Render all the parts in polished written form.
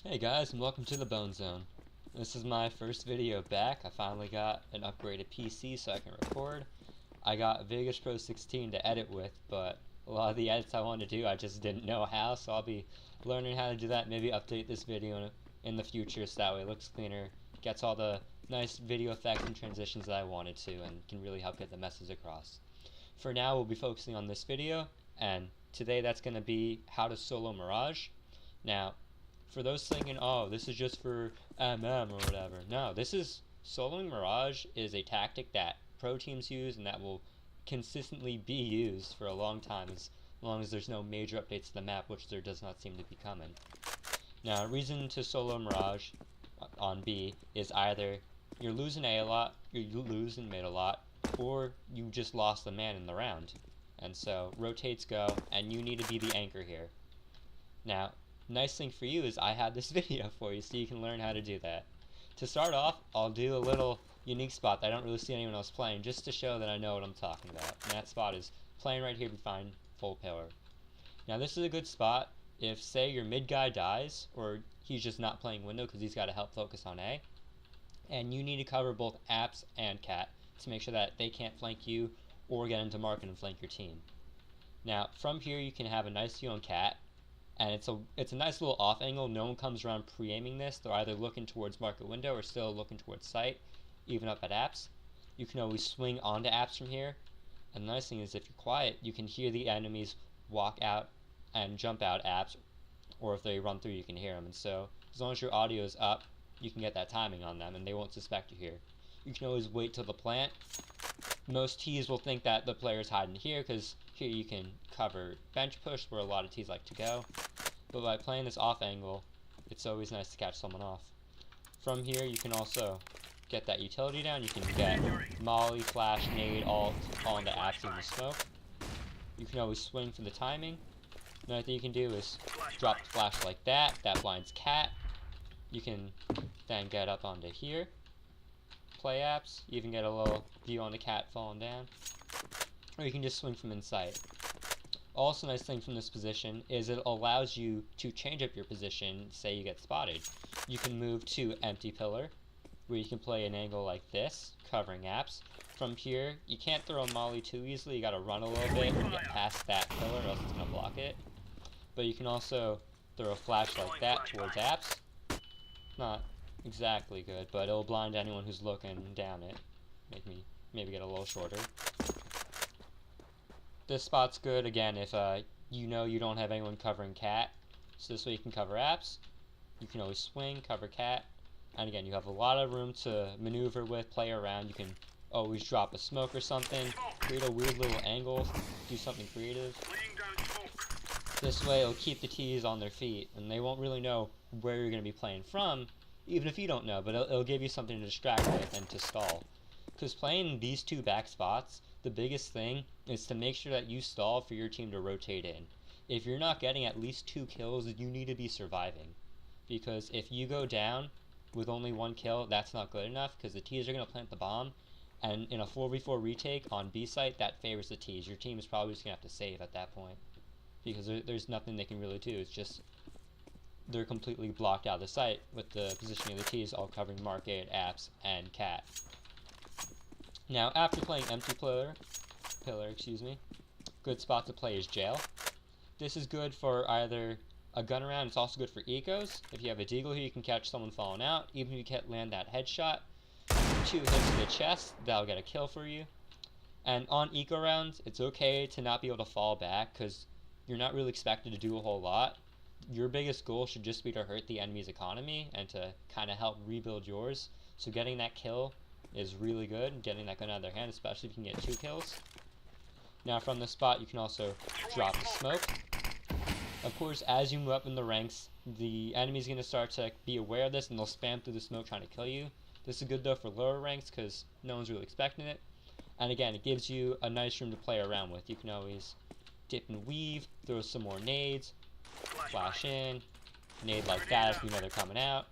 Hey guys, and welcome to the Bone Zone. This is my first video back. I finally got an upgraded PC so I can record. I got Vegas Pro 16 to edit with, but a lot of the edits I wanted to do I just didn't know how, so I'll be learning how to do that. Maybe update this video in the future so that way it looks cleaner, gets all the nice video effects and transitions that I wanted to, and can really help get the message across. For now, we'll be focusing on this video, and today that's going to be how to solo Mirage. Now, for those thinking, oh, this is just for MM or whatever. No, this is soloing Mirage is a tactic that pro teams use and that will consistently be used for a long time as long as there's no major updates to the map, which there does not seem to be coming. Now, a reason to solo Mirage on B is either you're losing A a lot, you're losing mid a lot, or you just lost the man in the round. And so rotates go, and you need to be the anchor here. Now, nice thing for you is I had this video for you so you can learn how to do that. To start off, I'll do a little unique spot that I don't really see anyone else playing just to show that I know what I'm talking about. And that spot is playing right here behind full pillar. Now this is a good spot if, say, your mid guy dies or he's just not playing window because he's got to help focus on A, and you need to cover both apps and cat to make sure that they can't flank you or get into market and flank your team. Now from here you can have a nice view on cat, and it's a nice little off angle. No one comes around pre-aiming this. They're either looking towards market window or still looking towards sight, even up at apps. You can always swing onto apps from here, and the nice thing is if you're quiet, you can hear the enemies walk out and jump out apps, or if they run through you can hear them. And so as long as your audio is up, you can get that timing on them and they won't suspect you here. You can always wait till the plant. Most Ts will think that the player's hiding here because here you can cover bench push where a lot of Ts like to go. But by playing this off angle, it's always nice to catch someone off. From here you can also get that utility down. You can get molly, flash, nade, all into apps in the smoke. You can always swing for the timing. Another thing you can do is drop the flash like that. That blinds cat. You can then get up onto here, play apps, even get a little view on the cat falling down, or you can just swing from inside. Also, nice thing from this position is it allows you to change up your position. Say you get spotted, you can move to empty pillar, where you can play an angle like this, covering apps. From here, you can't throw a molly too easily. You gotta run a little bit and get past that pillar, or else it's gonna block it. But you can also throw a flash like that towards apps. Not exactly good, but it'll blind anyone who's looking down it. Make me maybe get a little shorter. This spot's good again if you know you don't have anyone covering cat, so this way you can cover apps. You can always swing, cover cat, and again you have a lot of room to maneuver with, play around. You can always drop a smoke or something, create a weird little angle, do something creative. This way it'll keep the Ts on their feet and they won't really know where you're going to be playing from, even if you don't know, but it'll give you something to distract with and to stall. Because playing these two back spots, the biggest thing is to make sure that you stall for your team to rotate in. If you're not getting at least 2 kills, you need to be surviving. Because if you go down with only 1 kill, that's not good enough, because the Ts are going to plant the bomb, and in a 4v4 retake on B site, that favors the Ts. Your team is probably just going to have to save at that point, because there's nothing they can really do. It's just they're completely blocked out of the site with the positioning of the Ts all covering market, apps, and cat. Now, after playing empty pillar, good spot to play is jail. This is good for either a gun around. It's also good for ecos. If you have a deagle here, you can catch someone falling out. Even if you can't land that headshot, 2 hits to the chest, that'll get a kill for you. And on eco rounds, it's okay to not be able to fall back because you're not really expected to do a whole lot. Your biggest goal should just be to hurt the enemy's economy and to kind of help rebuild yours. So getting that kill is really good, getting that gun out of their hand, especially if you can get 2 kills. Now from this spot, you can also drop the smoke. Of course, as you move up in the ranks, the enemy's going to start to be aware of this and they'll spam through the smoke trying to kill you. This is good though for lower ranks because no one's really expecting it. And again, it gives you a nice room to play around with. You can always dip and weave, throw some more nades, flash in, nade like that if you know they're coming out.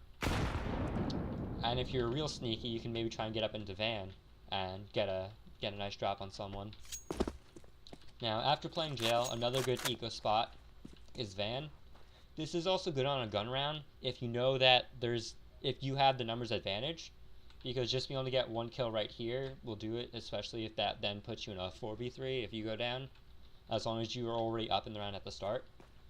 And if you're real sneaky, you can maybe try and get up into van and get a nice drop on someone. Now, after playing jail, another good eco spot is van. This is also good on a gun round if you know that if you have the numbers advantage, because just being able to get one kill right here will do it, especially if that then puts you in a 4v3 if you go down, as long as you are already up in the round at the start.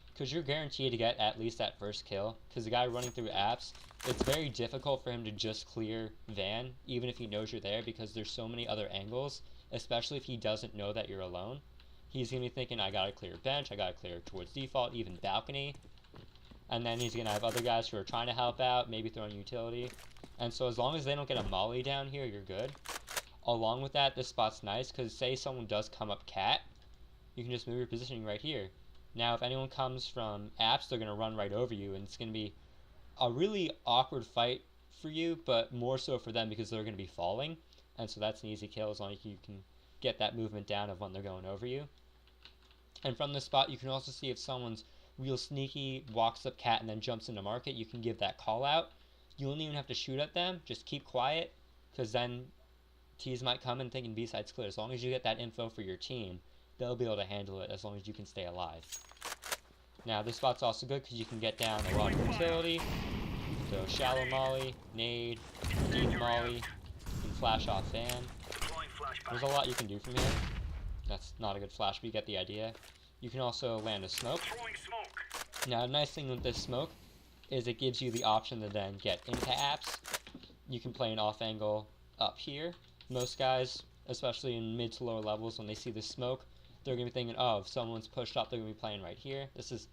Because you're guaranteed to get at least that first kill, because the guy running through apps, it's very difficult for him to just clear van, even if he knows you're there, because there's so many other angles, especially if he doesn't know that you're alone. He's going to be thinking, I gotta clear bench, I gotta clear towards default, even balcony. And then he's going to have other guys who are trying to help out, maybe throwing utility. And so as long as they don't get a molly down here, you're good. Along with that, this spot's nice, because say someone does come up cat, you can just move your positioning right here. Now, if anyone comes from apps, they're going to run right over you, and it's going to be a really awkward fight for you, but more so for them because they're going to be falling. And so that's an easy kill as long as you can get that movement down of when they're going over you. And from this spot, you can also see if someone's real sneaky, walks up cat, and then jumps into market, you can give that call out. You don't even have to shoot at them, just keep quiet, because then T's might come and thinking B-side's clear. As long as you get that info for your team, they'll be able to handle it as long as you can stay alive. Now, this spot's also good because you can get down a lot of utility. So, shallow molly, nade, deep molly, you can flash off van. There's a lot you can do from here. That's not a good flash, but you get the idea. You can also land a smoke. Now, a nice thing with this smoke is it gives you the option to then get into apps. You can play an off angle up here. Most guys, especially in mid to lower levels, when they see this smoke, they're going to be thinking, oh, if someone's pushed up, they're going to be playing right here. This is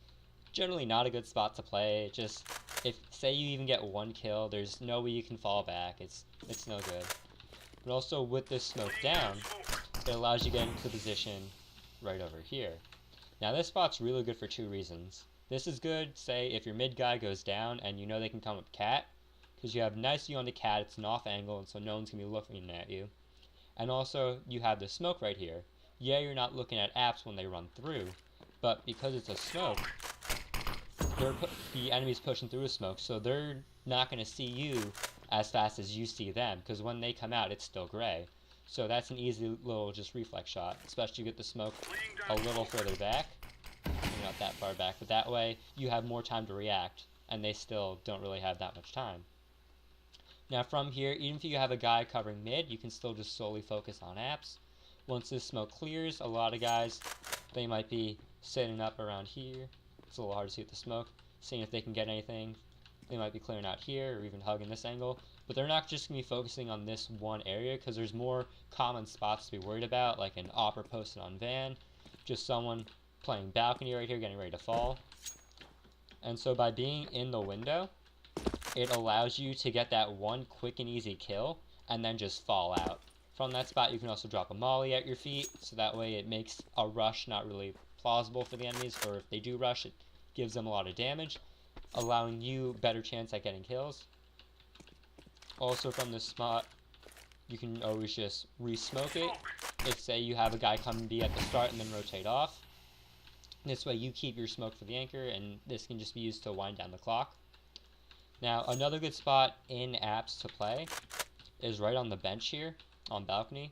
generally not a good spot to play. Just, if, say you even get one kill, there's no way you can fall back. It's no good. But also, with this smoke down, it allows you to get into position right over here. Now, this spot's really good for two reasons. This is good, say, if your mid guy goes down and you know they can come up cat, because you have nice view on the cat, it's an off angle, and so no one's going to be looking at you. And also, you have the smoke right here. Yeah, you're not looking at apps when they run through, but because it's a smoke, the enemy's pushing through a smoke, so they're not going to see you as fast as you see them, because when they come out, it's still gray. So that's an easy little just reflex shot, especially if you get the smoke a little further back. Maybe not that far back, but that way you have more time to react, and they still don't really have that much time. Now from here, even if you have a guy covering mid, you can still just solely focus on apps. Once this smoke clears, a lot of guys, they might be sitting up around here. It's a little hard to see with the smoke. Seeing if they can get anything. They might be clearing out here or even hugging this angle. But they're not just going to be focusing on this one area because there's more common spots to be worried about, like an opera posted on van, just someone playing balcony right here getting ready to fall. And so by being in the window, it allows you to get that one quick and easy kill and then just fall out. From that spot, you can also drop a molly at your feet, so that way it makes a rush not really plausible for the enemies, or if they do rush, it gives them a lot of damage, allowing you better chance at getting kills. Also from this spot, you can always just re-smoke it. If, say, you have a guy come B at the start and then rotate off. This way you keep your smoke for the anchor, and this can just be used to wind down the clock. Now, another good spot in apps to play is right on the bench here, on balcony.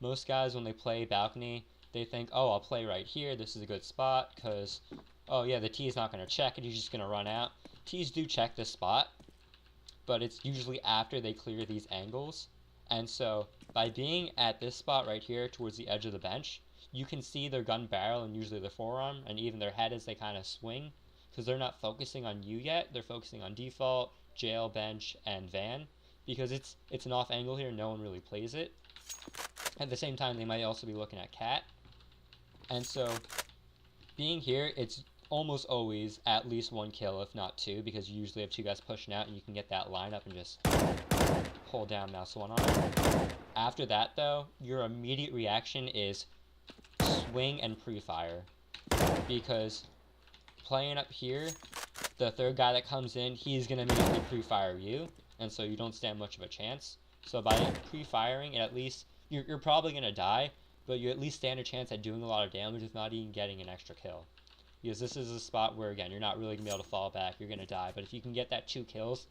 Most guys, when they play balcony, they think, oh, I'll play right here, this is a good spot, because, oh yeah, the T is not going to check it, he's just going to run out. T's do check this spot, but it's usually after they clear these angles. And so, by being at this spot right here, towards the edge of the bench, you can see their gun barrel and usually their forearm, and even their head as they kind of swing, because they're not focusing on you yet, they're focusing on default, jail, bench, and van, because it's an off angle here, no one really plays it. At the same time, they might also be looking at cat. And so, being here, it's almost always at least one kill, if not two, because you usually have two guys pushing out, and you can get that lineup and just hold down mouse one on it. After that, though, your immediate reaction is swing and pre-fire, because playing up here, the third guy that comes in, he's going to immediately pre-fire you, and so you don't stand much of a chance. So by pre-firing, at least, you're probably going to die, but you at least stand a chance at doing a lot of damage if not even getting an extra kill. Because this is a spot where, again, you're not really going to be able to fall back, you're going to die, but if you can get that 2 kills,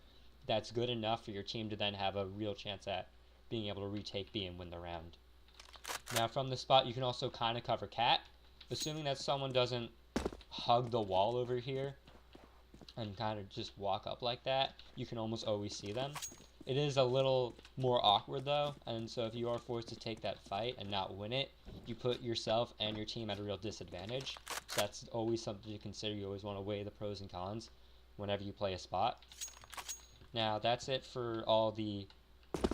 that's good enough for your team to then have a real chance at being able to retake B and win the round. Now from this spot, you can also kind of cover cat, assuming that someone doesn't hug the wall over here. and kind of just walk up like that, you can almost always see them. It is a little more awkward though, and so if you are forced to take that fight and not win it, you put yourself and your team at a real disadvantage. So that's always something to consider. You always want to weigh the pros and cons whenever you play a spot. Now that's it for all the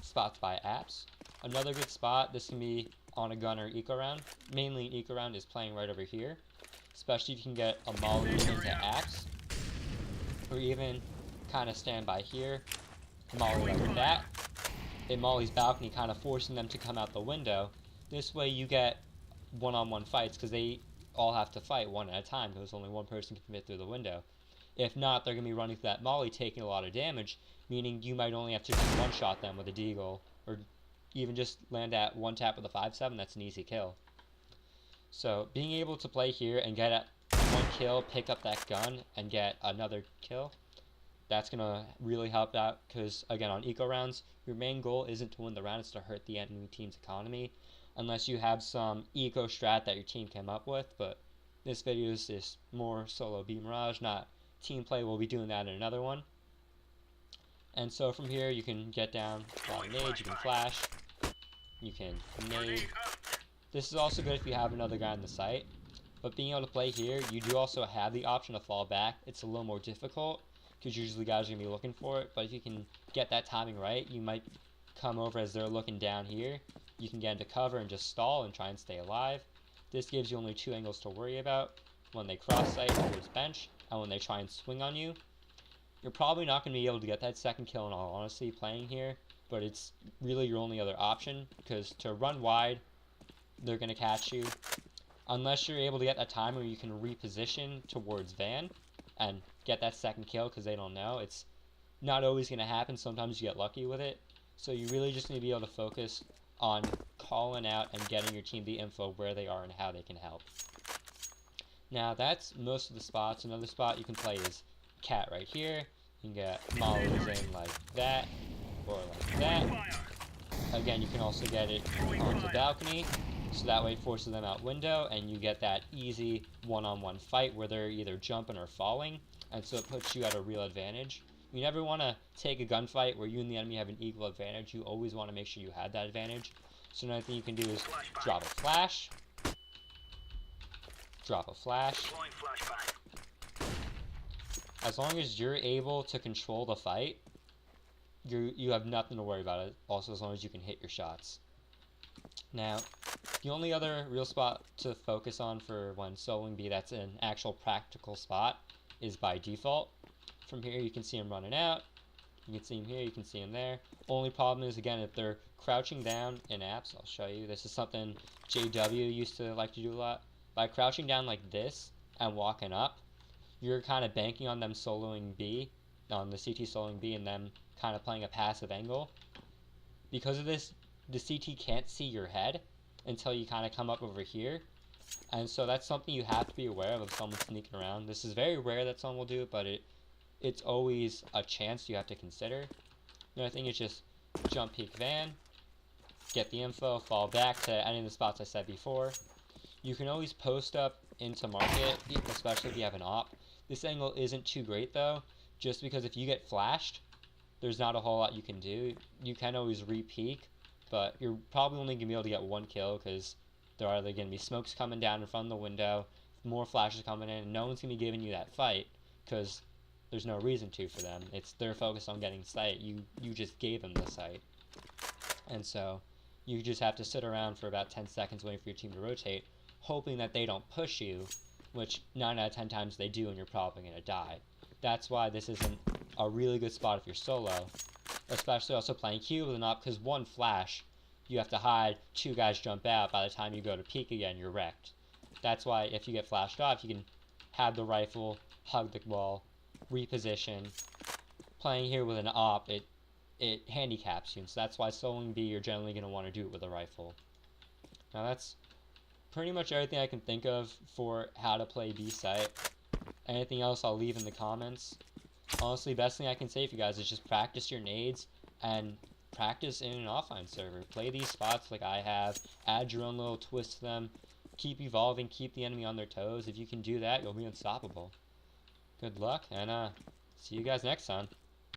spots by apps. Another good spot, this can be on a gun or eco round. Mainly an eco round is playing right over here, especially if you can get a molly into apps, or even kind of stand by here, molly like that. It molly's balcony, kind of forcing them to come out the window. This way you get one-on-one fights, because they all have to fight one at a time, because only one person can fit through the window. If not, they're going to be running through that molly, taking a lot of damage, meaning you might only have to one-shot them with a deagle, or even just land at one tap with a 5-7, that's an easy kill. So being able to play here and get at one kill, pick up that gun, and get another kill, that's going to really help out, because again, on eco rounds, your main goal isn't to win the round, it's to hurt the enemy team's economy, unless you have some eco strat that your team came up with. But this video is just more solo B Mirage, not team play. We'll be doing that in another one. And so from here you can get down a lot of nades, you can flash, you can nade. This is also good if you have another guy on the site, but being able to play here, you do also have the option to fall back. It's a little more difficult, because usually guys are going to be looking for it, but if you can get that timing right, you might come over as they're looking down here. You can get into cover and just stall and try and stay alive. This gives you only 2 angles to worry about: when they cross sight towards bench, and when they try and swing on you. You're probably not going to be able to get that second kill in all honesty playing here, but it's really your only other option, because to run wide, they're going to catch you. Unless you're able to get that time where you can reposition towards Van and get that second kill, because they don't know. It's not always going to happen. Sometimes you get lucky with it. So you really just need to be able to focus on calling out and getting your team the info where they are and how they can help. Now that's most of the spots. Another spot you can play is cat right here. You can get mollies in like that or like that. Again, you can also get it onto balcony, so that way it forces them out window, and you get that easy one-on-one fight where they're either jumping or falling, and so it puts you at a real advantage. You never want to take a gunfight where you and the enemy have an equal advantage. You always want to make sure you have that advantage. So another thing you can do is drop a flash, drop a flash. As long as you're able to control the fight, you have nothing to worry about it. Also, as long as you can hit your shots. Now, the only other real spot to focus on for when soloing B that's an actual practical spot is by default. From here you can see him running out, you can see him here, you can see him there. Only problem is, again, if they're crouching down in apps, I'll show you, this is something JW used to like to do a lot. By crouching down like this and walking up, you're kind of banking on them soloing B, on the CT soloing B, and them kind of playing a passive angle. Because of this, the CT can't see your head until you kind of come up over here, and so that's something you have to be aware of if someone's sneaking around. This is very rare that someone will do it, but it's always a chance you have to consider. Another thing is just jump peek Van, get the info, fall back to any of the spots I said before. You can always post up into market, especially if you have an op. This angle isn't too great though, just because if you get flashed, there's not a whole lot you can do. You can always re-peek, but you're probably only going to be able to get one kill, because there are going to be smokes coming down in front of the window, more flashes coming in, and no one's going to be giving you that fight, because there's no reason to for them. They're focused on getting sight. You just gave them the sight. And so you just have to sit around for about 10 seconds waiting for your team to rotate, hoping that they don't push you, which 9 out of 10 times they do, and you're probably going to die. That's why this isn't a really good spot if you're solo, especially also playing Q with an op, because one flash, you have to hide, 2 guys jump out, by the time you go to peek again, you're wrecked. That's why if you get flashed off, you can have the rifle, hug the wall, reposition. Playing here with an op, it handicaps you, and so that's why soloing B, you're generally going to want to do it with a rifle. Now that's pretty much everything I can think of for how to play B site. Anything else I'll leave in the comments. Honestly, best thing I can say for you guys is just practice your nades and practice in an offline server. Play these spots like I have, add your own little twist to them, keep evolving, keep the enemy on their toes. If you can do that, you'll be unstoppable. Good luck, and See you guys next time.